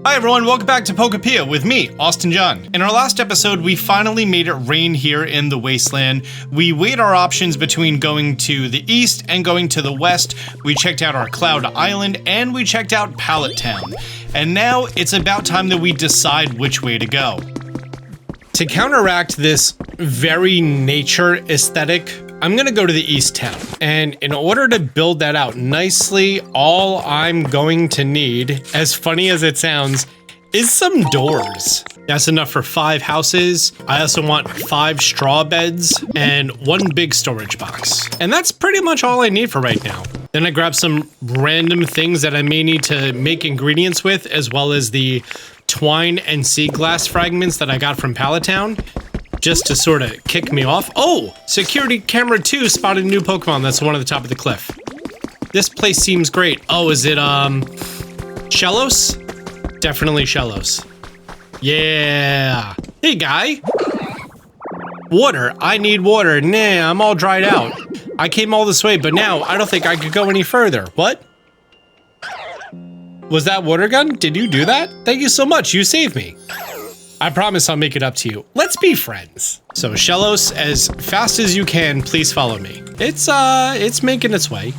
Hi everyone, welcome back to Pokopia with me, Austin John. In our last episode, we finally made it rain here in the wasteland. We weighed our options between going to the east and going to the west. We checked out our Cloud Island and we checked out Pallet Town. And now it's about time that we decide which way to go. To counteract this very nature aesthetic, I'm gonna go to the East Town. And in order to build that out nicely, all I'm going to need, as funny as it sounds, is some doors. That's enough for 5 houses. I also want 5 straw beds and 1 big storage box. And that's pretty much all I need for right now. Then I grab some random things that I may need to make ingredients with, as well as the twine and sea glass fragments that I got from Pallet Town, just to sort of kick me off. Oh, security camera 2 spotted a new Pokemon. That's the one at the top of the cliff. This place seems great. Oh, is it Shellos? Definitely Shellos. Yeah. Hey, guy. Water. I need water. Nah, I'm all dried out. I came all this way, but now I don't think I could go any further. What? Was that water gun? Did you do that? Thank you so much. You saved me. I promise I'll make it up to you. Let's be friends. So Shellos, as fast as you can, please follow me. It's making its way.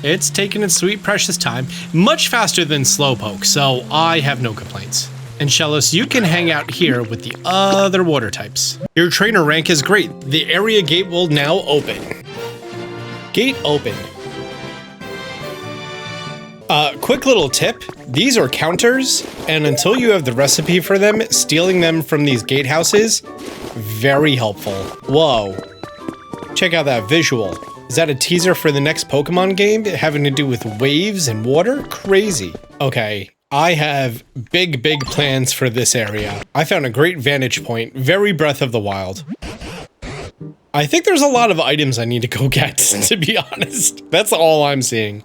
It's taking its sweet, precious time. Much faster than Slowpoke, so I have no complaints. And Shellos, you can hang out here with the other water types. Your trainer rank is great. The area gate will now open. Gate open. Quick little tip, these are counters, and until you have the recipe for them, stealing them from these gatehouses, very helpful. Whoa. Check out that visual. Is that a teaser for the next Pokemon game having to do with waves and water? Crazy. Okay, I have big plans for this area. I found a great vantage point, very Breath of the Wild. I think there's a lot of items I need to go get, to be honest. That's all I'm seeing.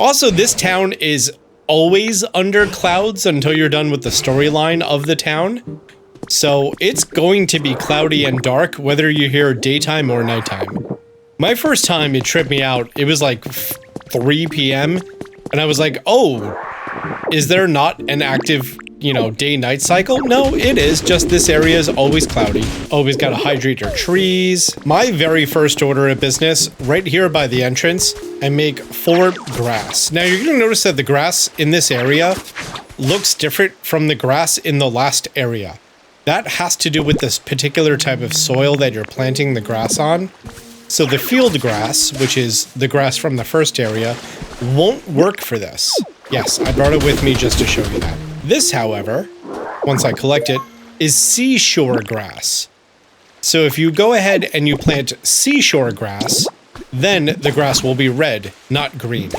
Also, this town is always under clouds until you're done with the storyline of the town. So it's going to be cloudy and dark, whether you're here daytime or nighttime. My first time, it tripped me out. It was like 3 p.m. and I was like, oh, is there not an active, day-night cycle? No, it is, just this area is always cloudy. Always gotta hydrate your trees. My very first order of business, right here by the entrance, I make 4 grass. Now you're gonna notice that the grass in this area looks different from the grass in the last area. That has to do with this particular type of soil that you're planting the grass on. So the field grass, which is the grass from the first area, won't work for this. Yes, I brought it with me just to show you that. This, however, once I collect it, is seashore grass. So if you go ahead and you plant seashore grass, then the grass will be red, not green.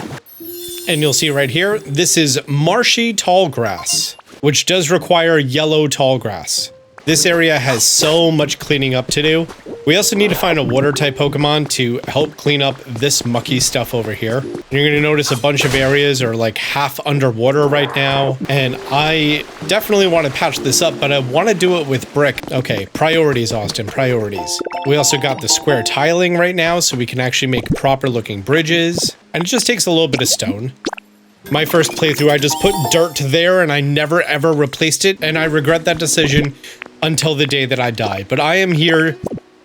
And you'll see right here, this is marshy tall grass, which does require yellow tall grass. This area has so much cleaning up to do. We also need to find a water type Pokemon to help clean up this mucky stuff over here. You're going to notice a bunch of areas are like half underwater right now. And I definitely want to patch this up, but I want to do it with brick. Okay, priorities, Austin, priorities. We also got the square tiling right now, so we can actually make proper looking bridges. And it just takes a little bit of stone. My first playthrough, I just put dirt there and I never ever replaced it. And I regret that decision until the day that I die. But I am here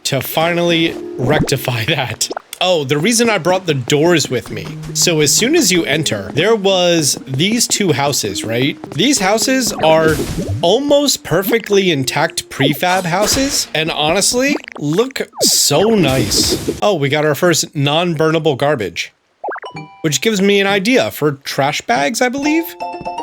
to finally rectify that. Oh, the reason I brought the doors with me. So as soon as you enter, there was these 2 houses, right? These houses are almost perfectly intact prefab houses. And honestly, look so nice. Oh, we got our first non-burnable garbage, which gives me an idea for trash bags, I believe?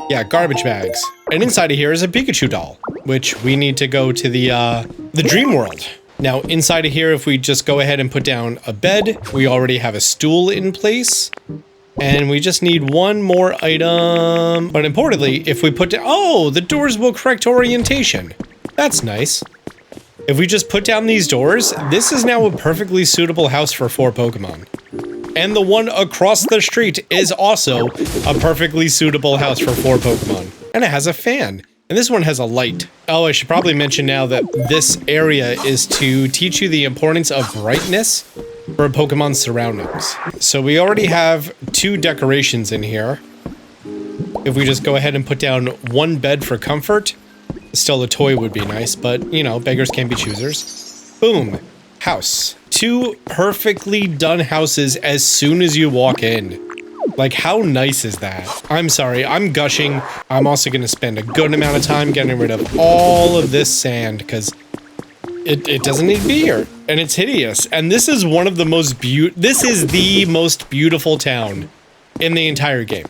Yeah, garbage bags. And inside of here is a Pikachu doll, which we need to go to the dream world. Now, inside of here, if we just go ahead and put down a bed, we already have a stool in place. And we just need 1 more item. But importantly, if we put down... Oh, the doors will correct orientation. That's nice. If we just put down these doors, this is now a perfectly suitable house for 4 Pokemon. And the one across the street is also a perfectly suitable house for 4 Pokemon. And it has a fan. And this one has a light. Oh, I should probably mention now that this area is to teach you the importance of brightness for Pokemon's surroundings. So we already have 2 decorations in here. If we just go ahead and put down one bed for comfort, still a toy would be nice, but you know, beggars can't be choosers. Boom. House. 2 perfectly done houses as soon as you walk in. Like, how nice is that? I'm sorry, I'm gushing. I'm also going to spend a good amount of time getting rid of all of this sand because it doesn't need to be here. And it's hideous. And this is one of the most this is the most beautiful town in the entire game.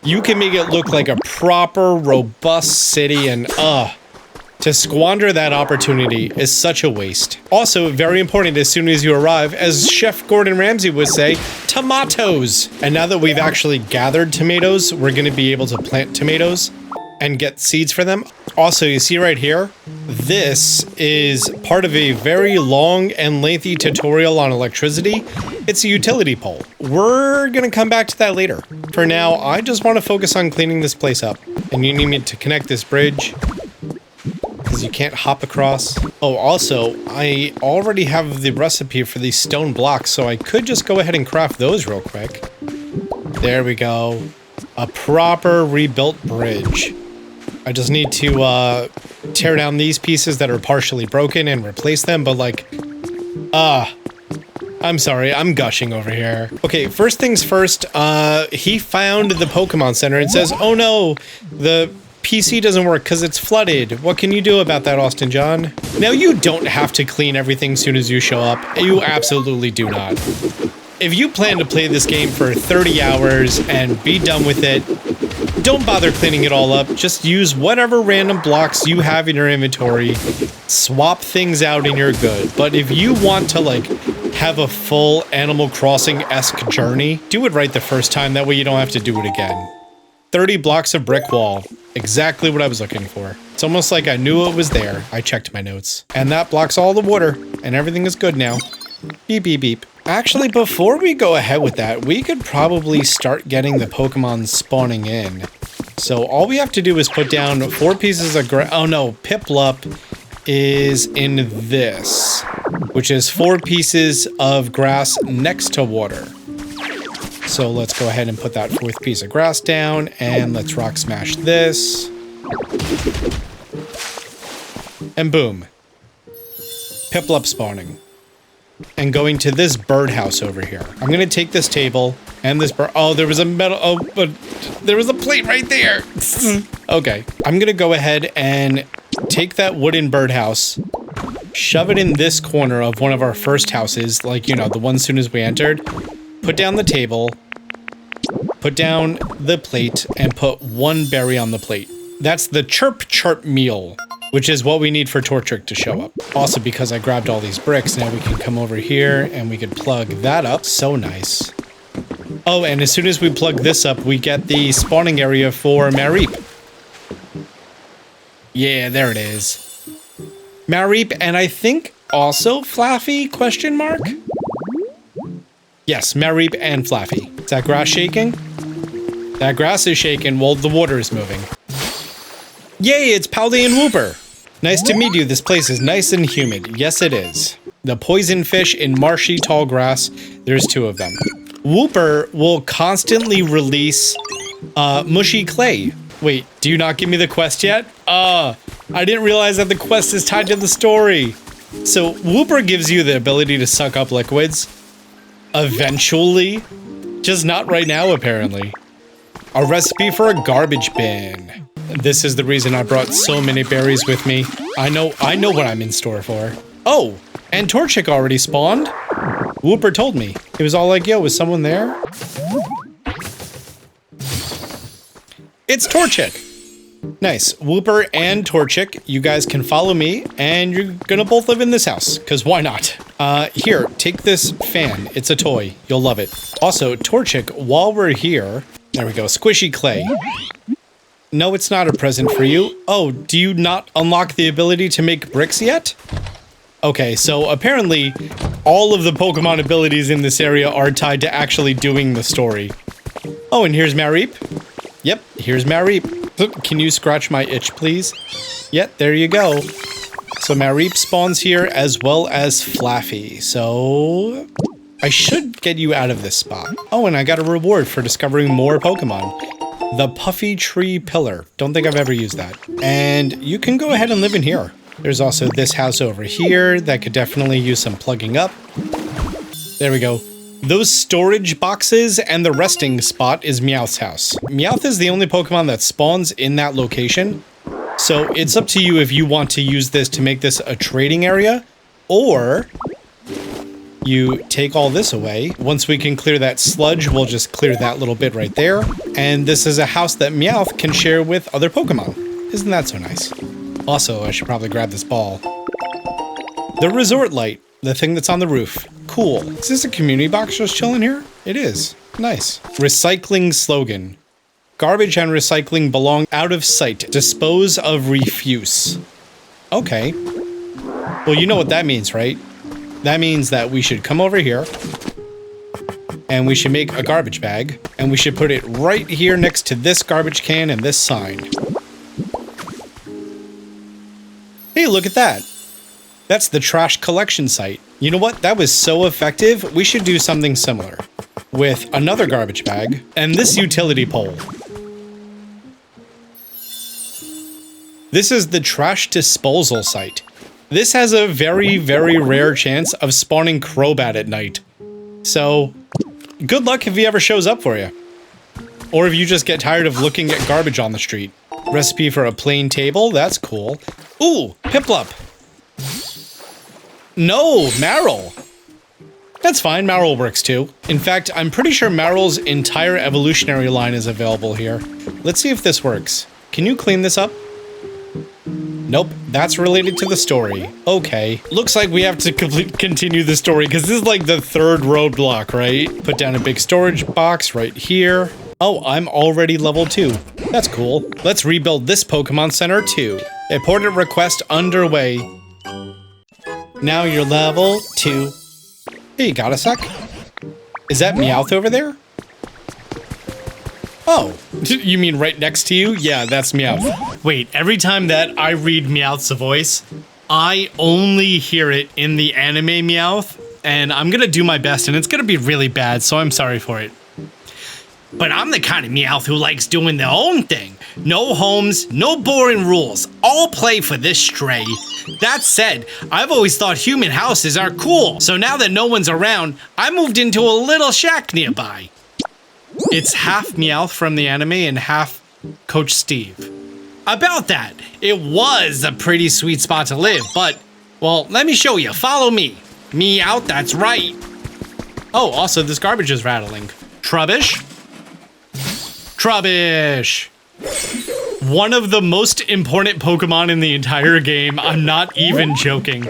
You can make it look like a proper, robust city, and to squander that opportunity is such a waste. Also, very important as soon as you arrive, as Chef Gordon Ramsay would say, tomatoes! And now that we've actually gathered tomatoes, we're gonna be able to plant tomatoes and get seeds for them. Also, you see right here, this is part of a very long and lengthy tutorial on electricity. It's a utility pole. We're gonna come back to that later. For now, I just want to focus on cleaning this place up. And you need me to connect this bridge, because you can't hop across. Oh, also, I already have the recipe for these stone blocks, so I could just go ahead and craft those real quick. There we go. A proper rebuilt bridge. I just need to tear down these pieces that are partially broken and replace them, but like, I'm sorry, I'm gushing over here. Okay, first things first, he found the Pokemon Center and says, oh no, the PC doesn't work because it's flooded. What can you do about that, Austin John? Now, you don't have to clean everything as soon as you show up. You absolutely do not. If you plan to play this game for 30 hours and be done with it, don't bother cleaning it all up. Just use whatever random blocks you have in your inventory. Swap things out and you're good. But if you want to, like, have a full Animal Crossing-esque journey, do it right the first time. That way you don't have to do it again. 30 blocks of brick wall. Exactly what I was looking for. It's almost like I knew it was there. I checked my notes. And that blocks all the water. And everything is good now. Beep, beep, beep. Actually, before we go ahead with that, we could probably start getting the Pokemon spawning in. So all we have to do is put down 4 pieces of grass. Oh no, Piplup is in this, which is 4 pieces of grass next to water. So let's go ahead and put that 4th piece of grass down, and let's rock smash this. And boom. Piplup spawning. And going to this birdhouse over here. I'm gonna take this table and this bird. Oh, there was a metal. Oh, but there was a plate right there. Okay. I'm gonna go ahead and take that wooden birdhouse, shove it in this corner of one of our first houses, like, you know, the one soon as we entered. Put down the table, put down the plate, and put 1 berry on the plate. That's the chirp chirp meal, which is what we need for Torchic to show up. Also, because I grabbed all these bricks, now we can come over here and we could plug that up. So nice. Oh, and as soon as we plug this up, we get the spawning area for Mareep. Yeah, there it is. Mareep, and I think also Flaffy, question mark? Yes, Mareep and Flaffy. Is that grass shaking? That grass is shaking while the water is moving. Yay, it's Powdy and Whooper. Nice to meet you. This place is nice and humid. Yes, it is. The poison fish in marshy tall grass. There's 2 of them. Whooper will constantly release mushy clay. Wait, do you not give me the quest yet? I didn't realize that the quest is tied to the story. So Whooper gives you the ability to suck up liquids. Eventually. Just not right now, apparently. A recipe for a garbage bin. This is the reason I brought so many berries with me. I know what I'm in store for. Oh, and Torchic already spawned. Whooper told me. He was all like, yo, is someone there? It's Torchic. Nice. Whooper and Torchic, you guys can follow me, and you're gonna both live in this house, because why not? Here, take this fan. It's a toy. You'll love it. Also, Torchic, while we're here, there we go, squishy clay. No, it's not a present for you. Oh, do you not unlock the ability to make bricks yet? Okay, so apparently all of the Pokemon abilities in this area are tied to actually doing the story. Oh, and here's Mareep. Yep, here's Mareep. Can you scratch my itch, please? Yep, there you go. So Mareep spawns here as well as Flaffy. So I should get you out of this spot. Oh, and I got a reward for discovering more Pokemon. The Puffy Tree Pillar. Don't think I've ever used that. And you can go ahead and live in here. There's also this house over here that could definitely use some plugging up. There we go. Those storage boxes and the resting spot is Meowth's house. Meowth is the only Pokemon that spawns in that location. So it's up to you if you want to use this to make this a trading area, or you take all this away. Once we can clear that sludge, we'll just clear that little bit right there. And this is a house that Meowth can share with other Pokemon. Isn't that so nice? Also, I should probably grab this ball. The resort light, the thing that's on the roof. Cool. Is this a community box just chilling here? It is. Nice. Recycling slogan. Garbage and recycling belong out of sight. Dispose of refuse. Okay. Well, you know what that means, right? That means that we should come over here and we should make a garbage bag and we should put it right here next to this garbage can and this sign. Hey, look at that. That's the trash collection site. You know what? That was so effective. We should do something similar with another garbage bag and this utility pole. This is the trash disposal site. This has a very, very rare chance of spawning Crobat at night. So, good luck if he ever shows up for you. Or if you just get tired of looking at garbage on the street. Recipe for a plain table? That's cool. Ooh, Piplup. No, Marill. That's fine, Marill works too. In fact, I'm pretty sure Marill's entire evolutionary line is available here. Let's see if this works. Can you clean this up? Nope, that's related to the story. Okay, looks like we have to continue the story because this is like the third roadblock, right? Put down a big storage box right here. Oh, I'm already level 2. That's cool. Let's rebuild this Pokemon Center too. Important request underway. Now you're level 2. Hey, you got a sec? Is that Meowth over there? Oh, you mean right next to you? Yeah, that's Meowth. Wait, every time that I read Meowth's voice, I only hear it in the anime Meowth, and I'm gonna do my best, and it's gonna be really bad, so I'm sorry for it. But I'm the kind of Meowth who likes doing their own thing. No homes, no boring rules. All play for this stray. That said, I've always thought human houses are cool, so now that no one's around, I moved into a little shack nearby. It's half Meowth from the anime and half Coach Steve. About that, it was a pretty sweet spot to live, but, well, let me show you. Follow me. Meowth, that's right. Oh, also, this garbage is rattling. Trubbish? Trubbish! One of the most important Pokemon in the entire game. I'm not even joking.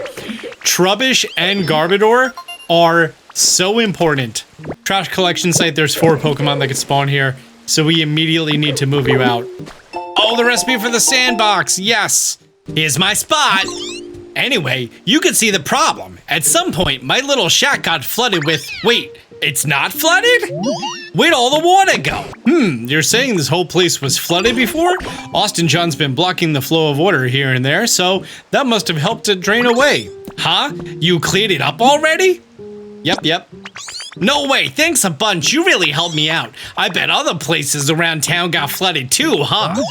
Trubbish and Garbodor are so important. Trash collection site, there's 4 Pokemon that could spawn here, so we immediately need to move you out. Oh, the recipe for the sandbox, yes! Here's my spot! Anyway, you can see the problem. At some point, my little shack got flooded with... Wait, it's not flooded? Where'd all the water go? You're saying this whole place was flooded before? Austin John's been blocking the flow of water here and there, so that must have helped it drain away. Huh? You cleared it up already? Yep. No way, thanks a bunch, you really helped me out. I bet other places around town got flooded too, huh?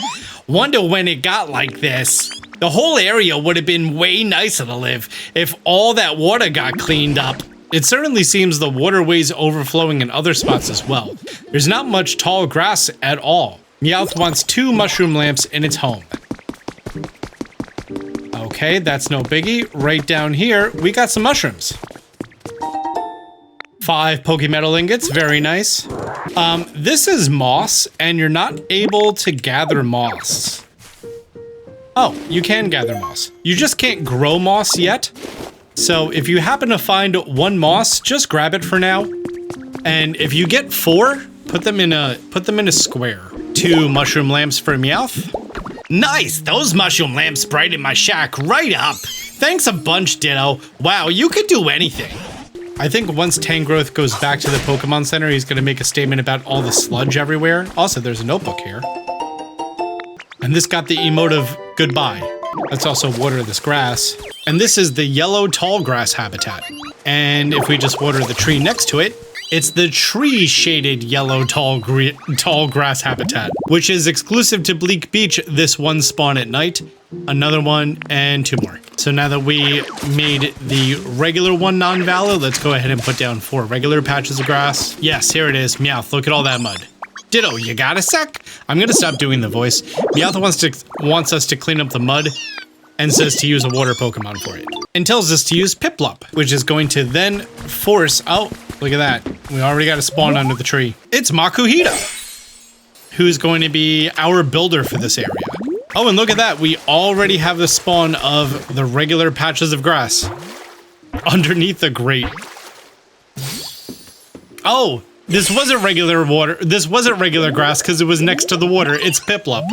Wonder when it got like this. The whole area would have been way nicer to live if all that water got cleaned up. It certainly seems the waterway's overflowing in other spots as well. There's not much tall grass at all. Meowth wants 2 mushroom lamps in its home. Okay, that's no biggie. Right down here, we got some mushrooms. 5 Pokemetal ingots, very nice. This is moss, and you're not able to gather moss. Oh, you can gather moss. You just can't grow moss yet. So if you happen to find 1 moss, just grab it for now. And if you get 4, put them in a square. 2 mushroom lamps for Meowth. Nice, those mushroom lamps brighten my shack right up. Thanks a bunch, Ditto. Wow, you could do anything. I think once Tangrowth goes back to the Pokemon Center, he's gonna make a statement about all the sludge everywhere. Also, there's a notebook here. And this got the emote of goodbye. Let's also water this grass. And this is the yellow tall grass habitat. And if we just water the tree next to it, It's the tree-shaded yellow tall grass habitat, which is exclusive to Bleak Beach. This one spawn at night, another one, and 2 more. So now that we made the regular one non-valid, let's go ahead and put down 4 regular patches of grass. Yes, here it is. Meowth, look at all that mud. Ditto, you got a sec? I'm gonna stop doing the voice. Meowth wants us to clean up the mud and says to use a water Pokemon for it. And tells us to use Piplup, which is going to then force... Oh, look at that. We already got a spawn under the tree. It's Makuhita, who's going to be our builder for this area. Oh, and look at that. We already have the spawn of the regular patches of grass underneath the grate. Oh, this wasn't regular water. This wasn't regular grass because it was next to the water. It's Piplup.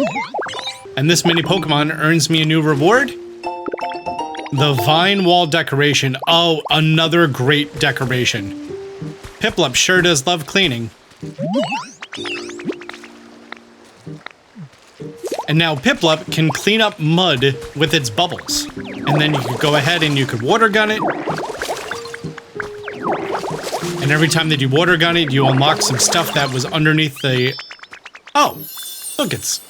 And this mini Pokemon earns me a new reward. The vine wall decoration. Oh, another great decoration. Piplup sure does love cleaning. And now Piplup can clean up mud with its bubbles. And then you could go ahead and you could water gun it. And every time that you water gun it, you unlock some stuff that was underneath the... Oh, look, it's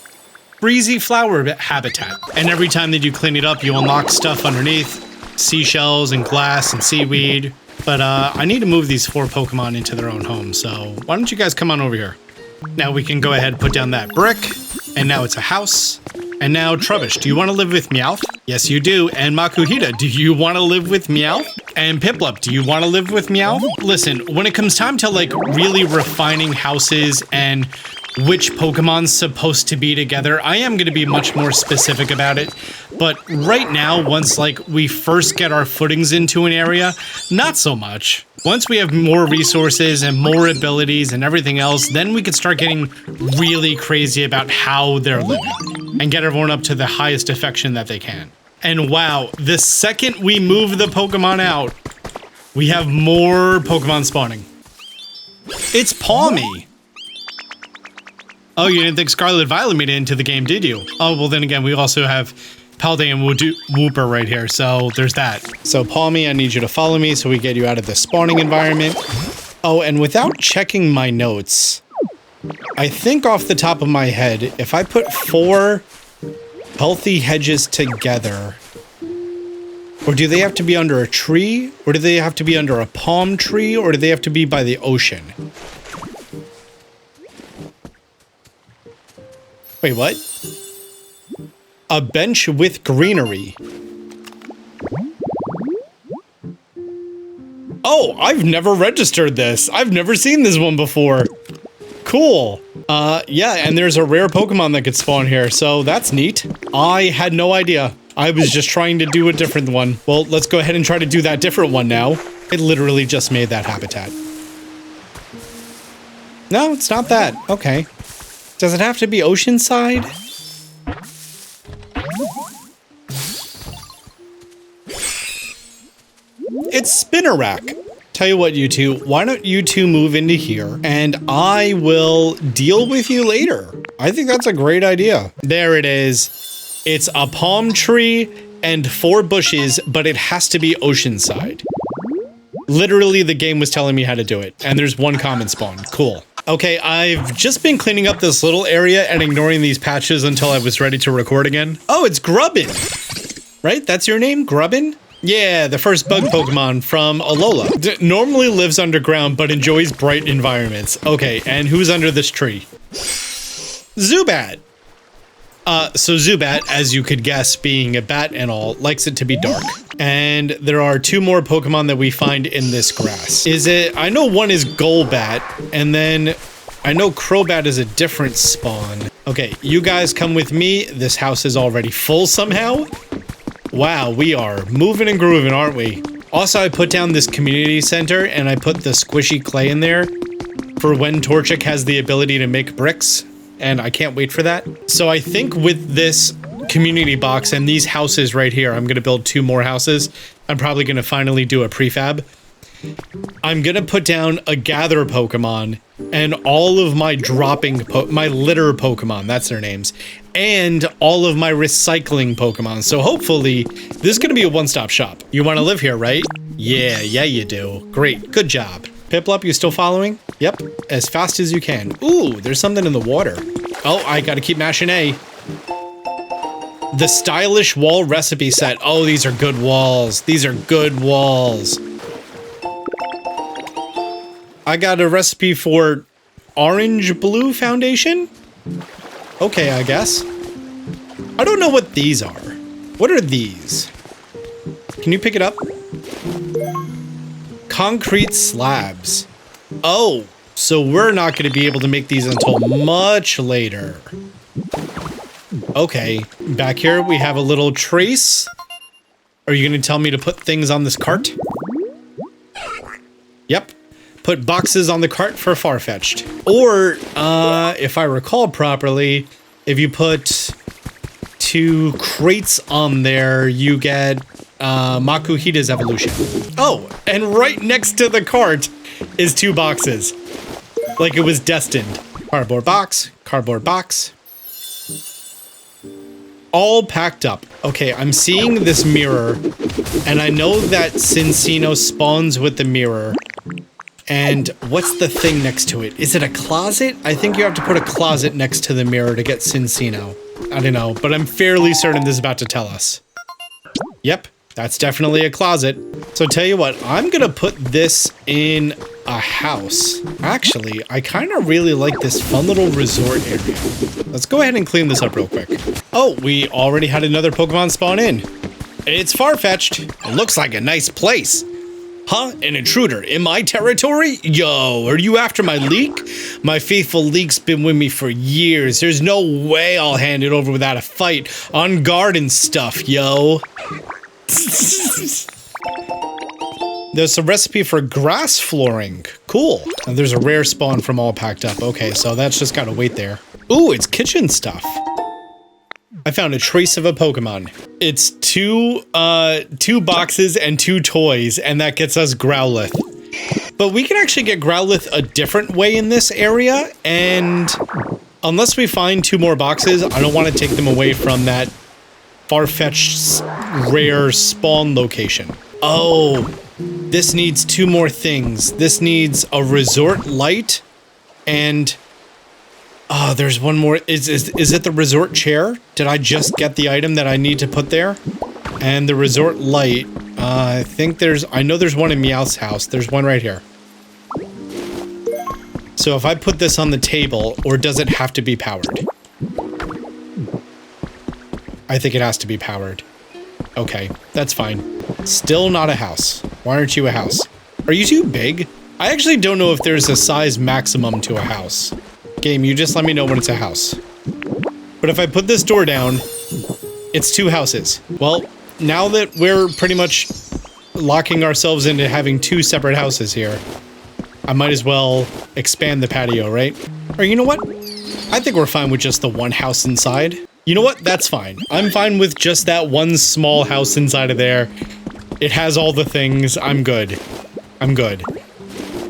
breezy flower habitat. And every time that you clean it up, you unlock stuff underneath. Seashells and glass and seaweed. But I need to move these 4 Pokemon into their own home, so why don't you guys come on over here? Now we can go ahead and put down that brick, and now it's a house. And now Trubbish, do you want to live with Meowth? Yes, you do. And Makuhita, do you want to live with Meowth? And Piplup, do you want to live with Meowth? Listen, when it comes time to like really refining houses and which Pokemon's supposed to be together, I am going to be much more specific about it. But right now, once like we first get our footings into an area, not so much. Once we have more resources and more abilities and everything else, then we can start getting really crazy about how they're living and get everyone up to the highest affection that they can. And wow, the second we move the Pokemon out, we have more Pokemon spawning. It's Palmy. Oh, you didn't think Scarlet Violet made it into the game, did you? Oh, well then again, we also have Palday and Wooper right here, so there's that. So Palmy, I need you to follow me so we get you out of the spawning environment. Oh, and without checking my notes, I think off the top of my head, if I put 4 healthy hedges together, or do they have to be under a tree, or do they have to be under a palm tree, or do they have to be by the ocean? Wait, what? A bench with greenery. Oh, I've never registered this. I've never seen this one before. Cool. Yeah, and there's a rare Pokemon that could spawn here, so that's neat. I had no idea. I was just trying to do a different one. Well, let's go ahead and try to do that different one now. It literally just made that habitat. No, it's not that. Okay. Does it have to be oceanside? It's Spinnerack. Tell you what, you two, why don't you two move into here and I will deal with you later. I think that's a great idea. There it is. It's a palm tree and 4 bushes, but it has to be oceanside. Literally, the game was telling me how to do it, and there's 1 common spawn. Cool. Okay, I've just been cleaning up this little area and ignoring these patches until I was ready to record again. Oh, it's Grubbin! Right? That's your name? Grubbin? Yeah, the first bug Pokemon from Alola. Normally lives underground, but enjoys bright environments. Okay, and who's under this tree? Zubat! So Zubat, as you could guess, being a bat and all, likes it to be dark. And there are 2 more Pokemon that we find in this grass. I know one is Golbat, and then I know Crobat is a different spawn. Okay, you guys come with me. This house is already full somehow. Wow, we are moving and grooving, aren't we? Also, I put down this community center, and I put the squishy clay in there for when Torchic has the ability to make bricks. And I can't wait for that. So I think with this community box and these houses right here, I'm going to build 2 more houses. I'm probably going to finally do a prefab. I'm going to put down a gather Pokemon and all of my my litter Pokemon, that's their names, and all of my recycling Pokemon. So hopefully this is going to be a one-stop shop. You want to live here, right? Yeah, you do. Great. Good job. Piplup, you still following? Yep, as fast as you can. Ooh, there's something in the water. Oh, I gotta keep mashing A. The stylish wall recipe set. Oh, these are good walls. These are good walls. I got a recipe for orange blue foundation? Okay, I guess. I don't know what these are. What are these? Can you pick it up? Concrete slabs. Oh, so we're not going to be able to make these until much later. Okay, back here we have a little trace. Are you going to tell me to put things on this cart? Yep. Put boxes on the cart for Farfetch'd. Or, if I recall properly, if you put 2 crates on there, you get Makuhita's evolution. Oh, and right next to the cart is 2 boxes. Like it was destined. Cardboard box, cardboard box. All packed up. Okay, I'm seeing this mirror, and I know that Cincino spawns with the mirror. And what's the thing next to it? Is it a closet? I think you have to put a closet next to the mirror to get Cincino. I don't know, but I'm fairly certain this is about to tell us. Yep, that's definitely a closet. So tell you what, I'm gonna put this in a house. Actually, I kind of really like this fun little resort area. Let's go ahead and clean this up real quick. Oh, we already had another Pokemon spawn in. It's Farfetch'd. It looks like a nice place. Huh? An intruder in my territory? Yo, are you after my leek? My faithful leek's been with me for years. There's no way I'll hand it over without a fight. On guard and stuff, yo. There's a recipe for grass flooring. Cool. And there's a rare spawn from all packed up. Okay, so that's just gotta wait there. Ooh, it's kitchen stuff. I found a trace of a Pokemon. It's 2 boxes and 2 toys, and that gets us Growlithe. But we can actually get Growlithe a different way in this area, and unless we find 2 more boxes, I don't want to take them away from that far-fetched rare spawn location. Oh, this needs 2 more things. This needs a resort light, and oh, there's one more. Is it the resort chair? Did I just get the item that I need to put there? And the resort light. I know there's one in Meowth's house. There's one right here. So if I put this on the table, or does it have to be powered? I think it has to be powered. Okay, that's fine. Still not a house. Why aren't you a house? Are you too big? I actually don't know if there's a size maximum to a house. Game, you just let me know when it's a house. But if I put this door down, it's 2 houses. Well, now that we're pretty much locking ourselves into having 2 separate houses here, I might as well expand the patio, right? Or you know what? I think we're fine with just the 1 house inside. You know what? That's fine. I'm fine with just that 1 small house inside of there. It has all the things. I'm good. I'm good.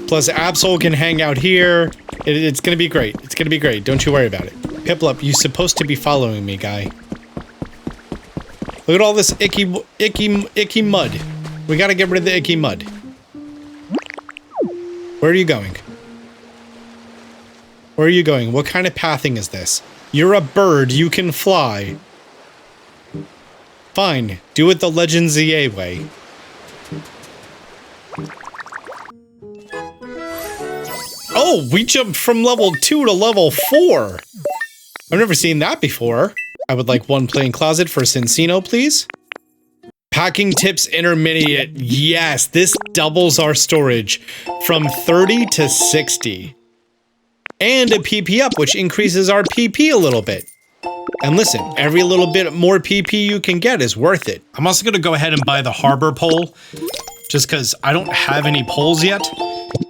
Plus, Absol can hang out here. It's gonna be great. It's gonna be great. Don't you worry about it. Piplup, you're supposed to be following me, guy. Look at all this icky mud. We gotta get rid of the icky mud. Where are you going? Where are you going? What kind of pathing is this? You're a bird. You can fly. Fine. Do it the Legend ZA way. Oh, we jumped from level 2 to level 4. I've never seen that before. I would like 1 plain closet for Cincino, please. Packing tips intermediate. Yes, this doubles our storage from 30 to 60. And a PP up, which increases our PP a little bit. And listen, every little bit more PP you can get is worth it. I'm also going to go ahead and buy the harbor pole, just because I don't have any poles yet.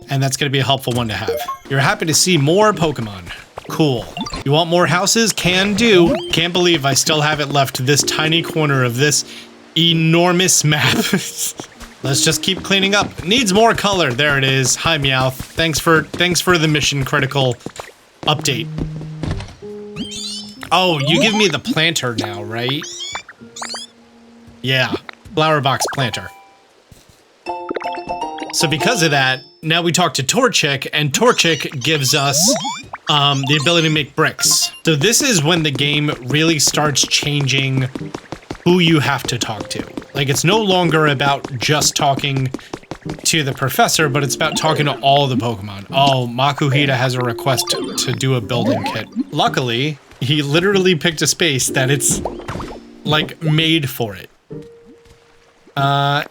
And that's going to be a helpful one to have. You're happy to see more Pokemon. Cool. You want more houses? Can do. Can't believe I still have it left to this tiny corner of this enormous map. Let's just keep cleaning up. Needs more color. There it is. Hi, Meowth. Thanks for the mission critical update. Oh, you give me the planter now, right? Yeah. Flower box planter. So because of that, now we talk to Torchic, and Torchic gives us the ability to make bricks. So this is when the game really starts changing who you have to talk to. Like, it's no longer about just talking to the professor, but it's about talking to all the Pokemon. Oh, Makuhita has a request to do a building kit. Luckily, he literally picked a space that it's, like, made for it.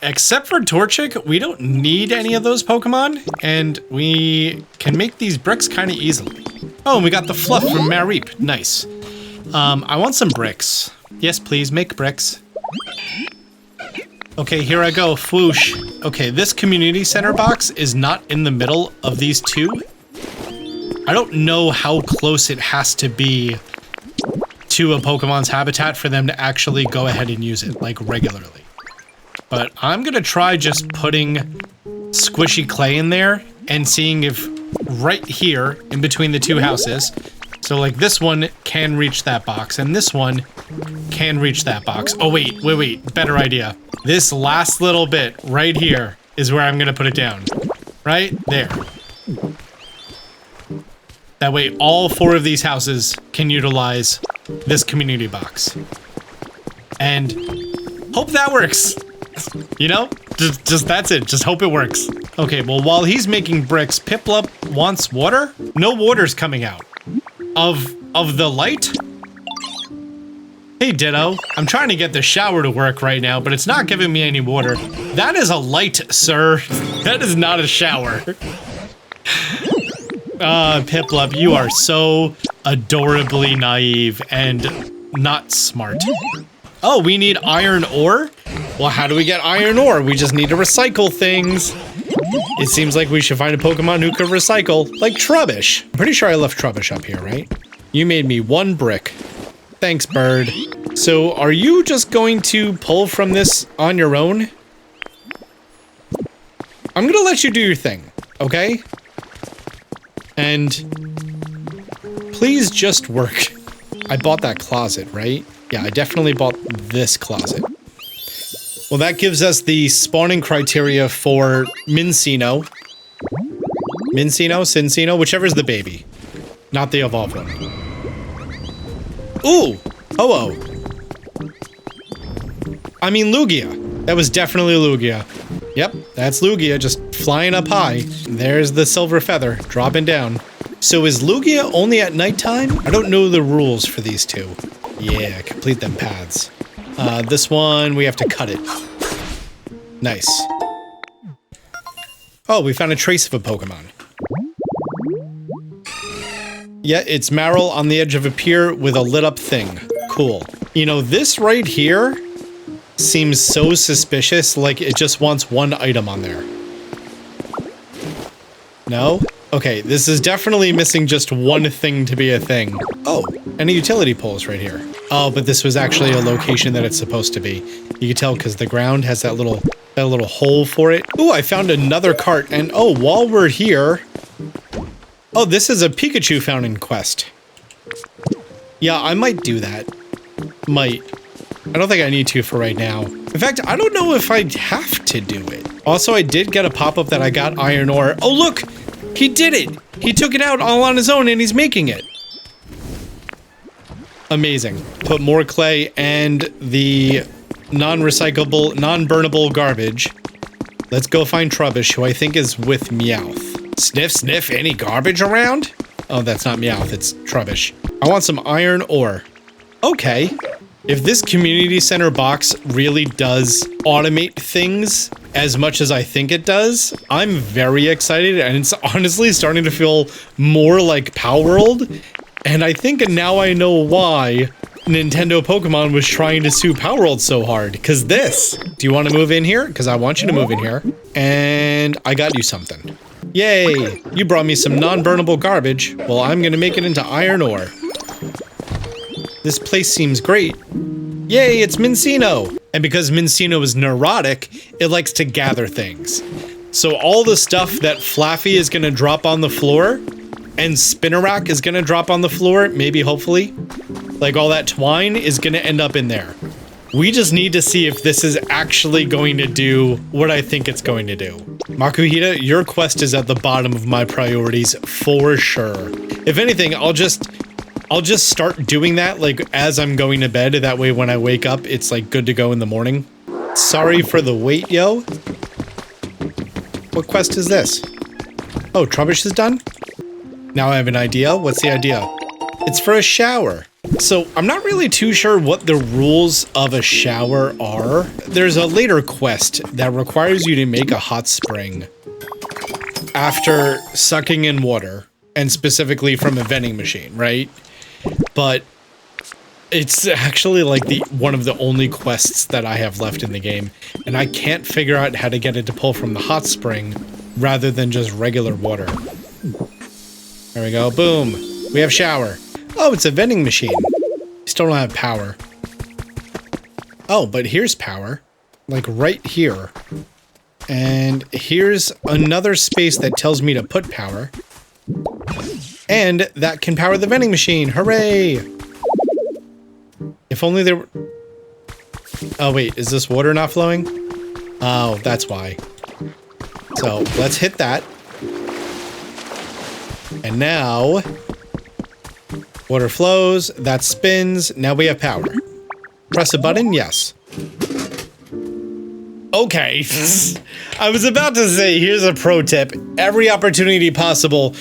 Except for Torchic, we don't need any of those Pokemon, and we can make these bricks kind of easily. Oh, and we got the fluff from Marip. Nice. I want some bricks. Yes, please, make bricks. Okay, here I go. Whoosh. Okay, this community center box is not in the middle of these two. I don't know how close it has to be to a Pokemon's habitat for them to actually go ahead and use it, like, regularly. But I'm gonna try just putting squishy clay in there and seeing if right here, in between the two houses, so like this one can reach that box, and this one can reach that box. Oh, wait, better idea. This last little bit right here is where I'm gonna put it down. Right there. That way all 4 of these houses can utilize this community box. And hope that works. You know? Just that's it. Just hope it works. Okay, well, while he's making bricks, Piplup wants water? No water's coming out. Of the light? Hey, Ditto. I'm trying to get the shower to work right now, but it's not giving me any water. That is a light, sir. That is not a shower. Piplup, you are so adorably naive and not smart. Oh, we need iron ore? Well, how do we get iron ore? We just need to recycle things. It seems like we should find a Pokemon who could recycle, like Trubbish. I'm pretty sure I left Trubbish up here, right? You made me 1 brick. Thanks, bird. So, are you just going to pull from this on your own? I'm gonna let you do your thing, okay? And please just work. I bought that closet, right? Yeah, I definitely bought this closet. Well, that gives us the spawning criteria for Mincino. Mincino? Cincino? Whichever's the baby. Not the evolved one. Ooh! Ho-oh. I mean Lugia. That was definitely Lugia. Yep, that's Lugia just flying up high. There's the silver feather dropping down. So is Lugia only at nighttime? I don't know the rules for these two. Yeah, complete them paths. This one, we have to cut it. Nice. Oh, we found a trace of a Pokemon. Yeah, it's Marill on the edge of a pier with a lit up thing. Cool. You know, this right here seems so suspicious, like it just wants one item on there. No? Okay, this is definitely missing just one thing to be a thing. Oh, and a utility pole is right here. Oh, but this was actually a location that it's supposed to be. You can tell because the ground has that little hole for it. Ooh, I found another cart, and oh, while we're here... Oh, this is a Pikachu fountain quest. Yeah, I might do that. Might. I don't think I need to for right now. In fact, I don't know if I have to do it. Also, I did get a pop-up that I got iron ore. Oh, look! He did it! He took it out all on his own and he's making it. Amazing. Put more clay and the non-recyclable, non-burnable garbage. Let's go find Trubbish, who I think is with Meowth. Sniff, sniff, any garbage around? Oh, that's not Meowth, it's Trubbish. I want some iron ore. Okay. If this community center box really does automate things as much as I think it does, I'm very excited, and it's honestly starting to feel more like Power World. And I think now I know why Nintendo Pokemon was trying to sue Power World so hard. Because this. Do you want to move in here? Because I want you to move in here. And I got you something. Yay! You brought me some non-burnable garbage. Well, I'm gonna make it into iron ore. This place seems great. Yay, it's Mincino! And because Mincino is neurotic, it likes to gather things. So all the stuff that Flaffy is gonna drop on the floor, and Spinnerack is gonna drop on the floor, maybe, hopefully, like all that twine is gonna end up in there. We just need to see if this is actually going to do what I think it's going to do. Makuhita, your quest is at the bottom of my priorities for sure. If anything, I'll just start doing that like as I'm going to bed. That way when I wake up, it's like good to go in the morning. Sorry for the wait, yo. What quest is this? Oh, Trubbish is done? Now I have an idea. What's the idea? It's for a shower. So I'm not really too sure what the rules of a shower are. There's a later quest that requires you to make a hot spring after sucking in water, and specifically from a vending machine, right? But it's actually like one of the only quests that I have left in the game, and I can't figure out how to get it to pull from the hot spring rather than just regular water. There we go. Boom. We have shower. Oh, it's a vending machine. Still don't have power. Oh, but here's power. Like right here. And here's another space that tells me to put power. And that can power the vending machine. Hooray! If only there were... Oh, wait. Is this water not flowing? Oh, that's why. So, let's hit that. And now... water flows, that spins, now we have power. Press a button, yes. Okay, I was about to say, here's a pro tip. Every opportunity possible,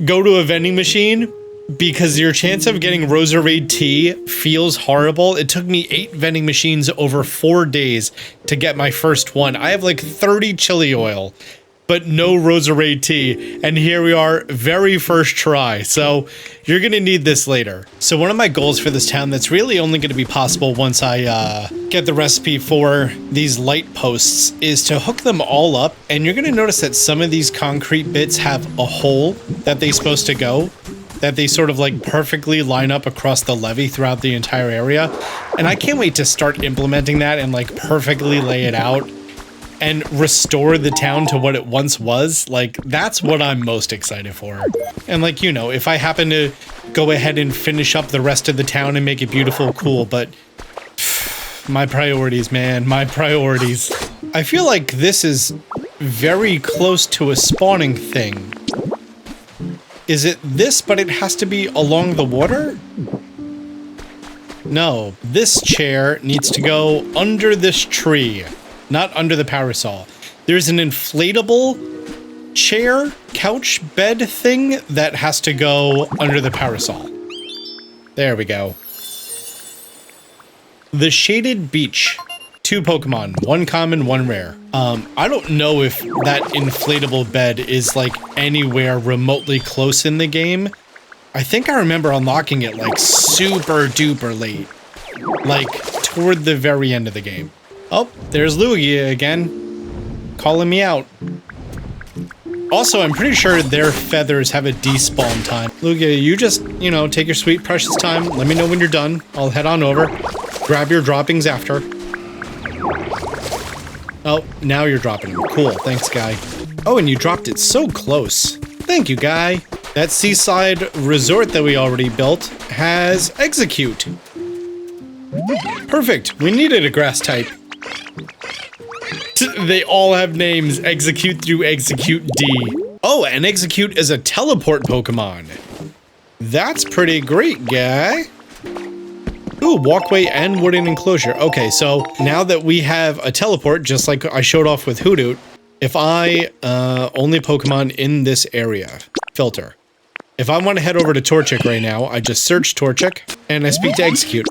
go to a vending machine, because your chance of getting Roserade tea feels horrible. It took me 8 vending machines over 4 days to get my first one. I have like 30 chili oil, but no Roserade tea, and here we are, very first try. So you're gonna need this later. So one of my goals for this town that's really only gonna be possible once I get the recipe for these light posts is to hook them all up, and you're gonna notice that some of these concrete bits have a hole that they're supposed to go, that they sort of like perfectly line up across the levee throughout the entire area. And I can't wait to start implementing that and like perfectly lay it out and restore the town to what it once was. Like, that's what I'm most excited for. And like, you know, if I happen to go ahead and finish up the rest of the town and make it beautiful, cool, but my priorities, man, my priorities. I feel like this is very close to a spawning thing. Is it this, but it has to be along the water? No, this chair needs to go under this tree. Not under the parasol. There's an inflatable chair, couch, bed thing that has to go under the parasol. There we go. The Shaded Beach. 2 Pokemon, 1 common, 1 rare. I don't know if that inflatable bed is like anywhere remotely close in the game. I think I remember unlocking it like super duper late. Like toward the very end of the game. Oh, there's Lugia again, calling me out. Also, I'm pretty sure their feathers have a despawn time. Lugia, you just, you know, take your sweet precious time. Let me know when you're done. I'll head on over. Grab your droppings after. Oh, now you're dropping them. Cool, thanks, guy. Oh, and you dropped it so close. Thank you, guy. That seaside resort that we already built has Execute. Perfect, we needed a grass type. They all have names. Execute through Execute D. Oh, and Execute is a teleport Pokemon. That's pretty great, guy. Ooh, walkway and wooden enclosure. Okay, so now that we have a teleport, just like I showed off with Hoothoot, if I only Pokemon in this area, filter. If I want to head over to Torchic right now, I just search Torchic and I speak to Execute.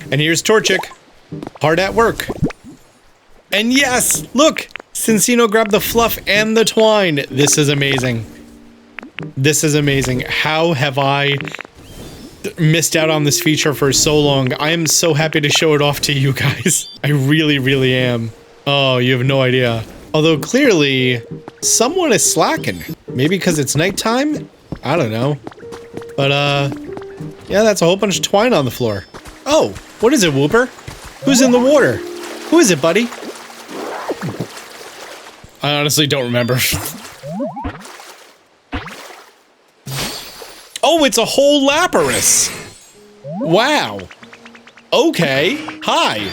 And here's Torchic. Hard at work. And yes, look! Cincino grabbed the fluff and the twine. This is amazing. This is amazing. How have I missed out on this feature for so long? I am so happy to show it off to you guys. I really, really am. Oh, you have no idea. Although clearly, someone is slacking. Maybe because it's nighttime? I don't know. But, yeah, that's a whole bunch of twine on the floor. Oh, what is it, Whooper? Who's in the water? Who is it, buddy? I honestly don't remember. Oh, it's a whole Lapras! Wow. Okay. Hi.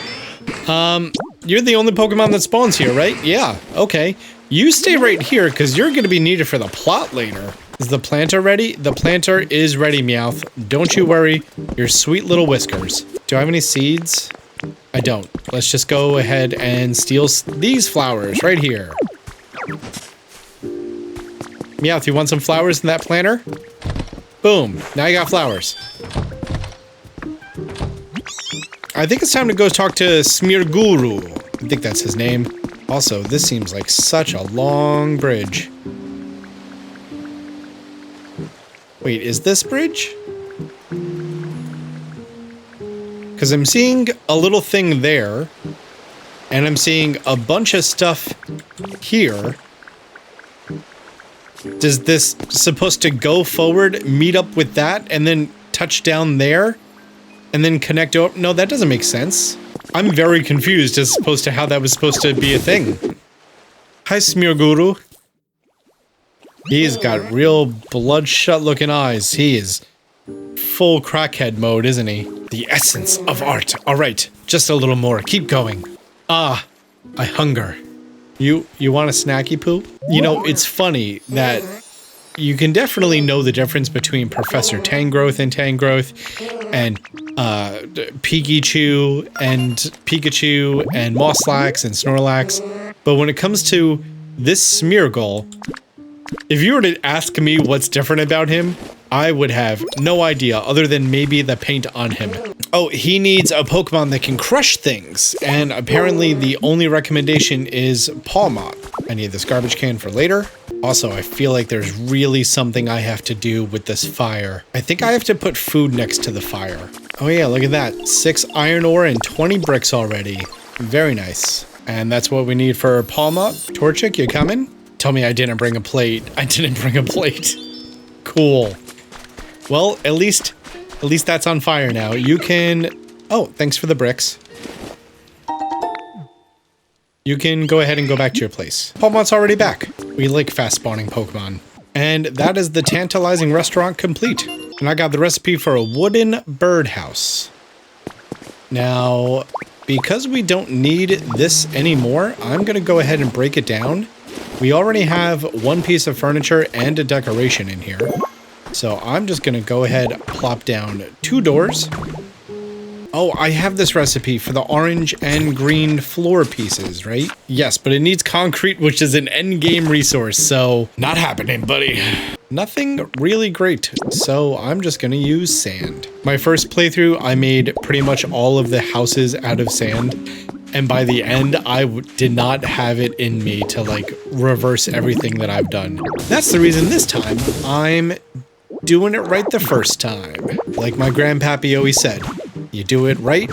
you're the only Pokemon that spawns here, right? Yeah, okay. You stay right here because you're going to be needed for the plot later. Is the planter ready? The planter is ready, Meowth. Don't you worry. Your sweet little whiskers. Do I have any seeds? I don't. Let's just go ahead and steal these flowers right here. Meowth, you want some flowers in that planter? Boom. Now you got flowers. I think it's time to go talk to Smearguru. I think that's his name. Also, this seems like such a long bridge. Wait, is this bridge? Because I'm seeing a little thing there, and I'm seeing a bunch of stuff here. Is this supposed to go forward, meet up with that, and then touch down there? And then connect up? No, that doesn't make sense. I'm very confused as opposed to how that was supposed to be a thing. Hi, Smearguru. He's got real bloodshot looking eyes. He is full crackhead mode, isn't he? The essence of art. All right, just a little more. Keep going. Ah, I hunger. You want a snacky poo? You know, it's funny that you can definitely know the difference between Professor Tangrowth and Pikachu and Mosslax and Snorlax. But when it comes to this Smeargle, if you were to ask me what's different about him, I would have no idea other than maybe the paint on him. Oh, he needs a Pokemon that can crush things. And apparently the only recommendation is Palmot. I need this garbage can for later. Also, I feel like there's really something I have to do with this fire. I think I have to put food next to the fire. Oh yeah, look at that. 6 iron ore and 20 bricks already. Very nice. And that's what we need for Palmot. Torchic, you coming? Tell me I didn't bring a plate. I didn't bring a plate. Cool. Well, at least that's on fire now. You can... Oh, thanks for the bricks. You can go ahead and go back to your place. Palmot's already back. We like fast spawning Pokemon. And that is the tantalizing restaurant complete. And I got the recipe for a wooden birdhouse. Now, because we don't need this anymore, I'm going to go ahead and break it down. We already have one piece of furniture and a decoration in here. So I'm just going to go ahead, plop down 2 doors. Oh, I have this recipe for the orange and green floor pieces, right? Yes, but it needs concrete, which is an endgame resource, so not happening, buddy. Nothing really great, so I'm just going to use sand. My first playthrough, I made pretty much all of the houses out of sand. And by the end, I did not have it in me to like reverse everything that I've done. That's the reason this time I'm doing it right the first time. Like my grandpappy always said, you do it right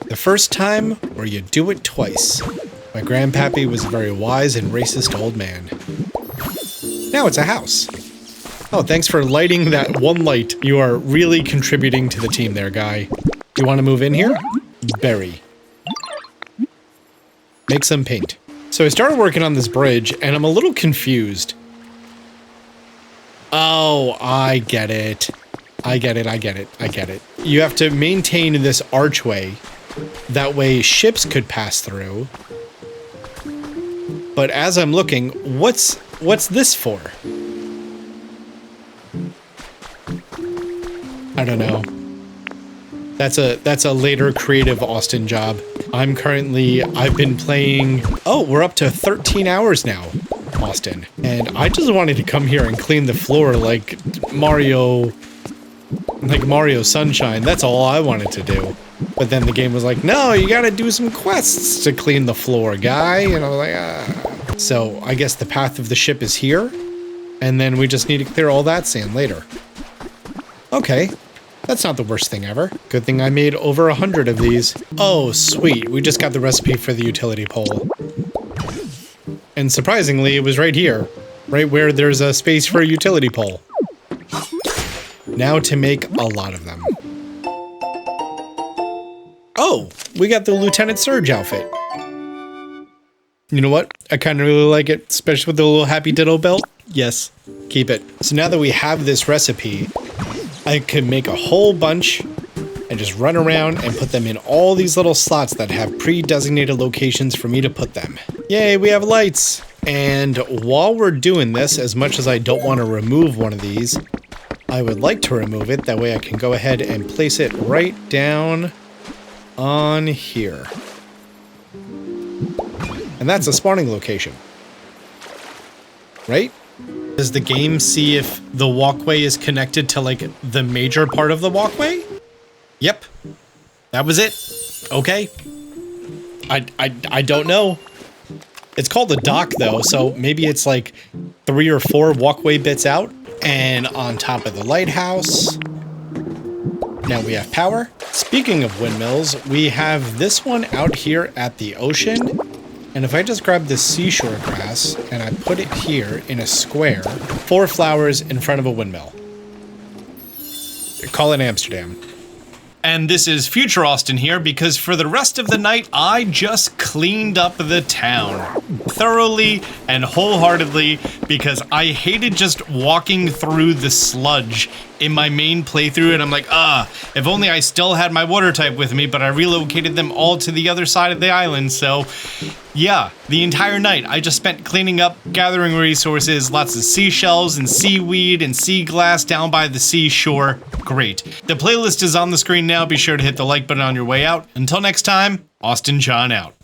the first time or you do it twice. My grandpappy was a very wise and racist old man. Now it's a house. Oh, thanks for lighting that one light. You are really contributing to the team there, guy. Do you want to move in here? Berry. Make some paint. So I started working on this bridge and I'm a little confused. Oh, I get it. I get it. You have to maintain this archway. That way ships could pass through. But as I'm looking, what's this for? I don't know. That's a later creative Austin job. I've been playing, oh, we're up to 13 hours now, Austin. And I just wanted to come here and clean the floor like Mario Sunshine. That's all I wanted to do. But then the game was like, no, you gotta do some quests to clean the floor, guy. And I was like, ah. So I guess the path of the ship is here. And then we just need to clear all that sand later. Okay. That's not the worst thing ever. Good thing I made over 100 of these. Oh, sweet. We just got the recipe for the utility pole. And surprisingly, it was right here. Right where there's a space for a utility pole. Now to make a lot of them. Oh, we got the Lieutenant Surge outfit. You know what? I kind of really like it, especially with the little Happy Ditto belt. Yes, keep it. So now that we have this recipe, I could make a whole bunch and just run around and put them in all these little slots that have pre-designated locations for me to put them. Yay, we have lights! And while we're doing this, as much as I don't want to remove one of these, I would like to remove it. That way I can go ahead and place it right down on here. And that's a spawning location. Right? Does the game see if the walkway is connected to, like, the major part of the walkway? Yep. That was it. Okay. I don't know. It's called a dock, though, so maybe it's, like, 3 or 4 walkway bits out. And on top of the lighthouse, now we have power. Speaking of windmills, we have this one out here at the ocean. And if I just grab this seashore grass and I put it here in a square, 4 flowers in front of a windmill. Call it Amsterdam. And this is Future Austin here because for the rest of the night, I just cleaned up the town. Thoroughly and wholeheartedly because I hated just walking through the sludge in my main playthrough, and I'm like, if only I still had my water type with me, but I relocated them all to the other side of the island, so yeah, the entire night I just spent cleaning up, gathering resources, lots of seashells and seaweed and sea glass down by the seashore. Great. The playlist is on the screen now. Be sure to hit the like button on your way out. Until next time, Austin John out.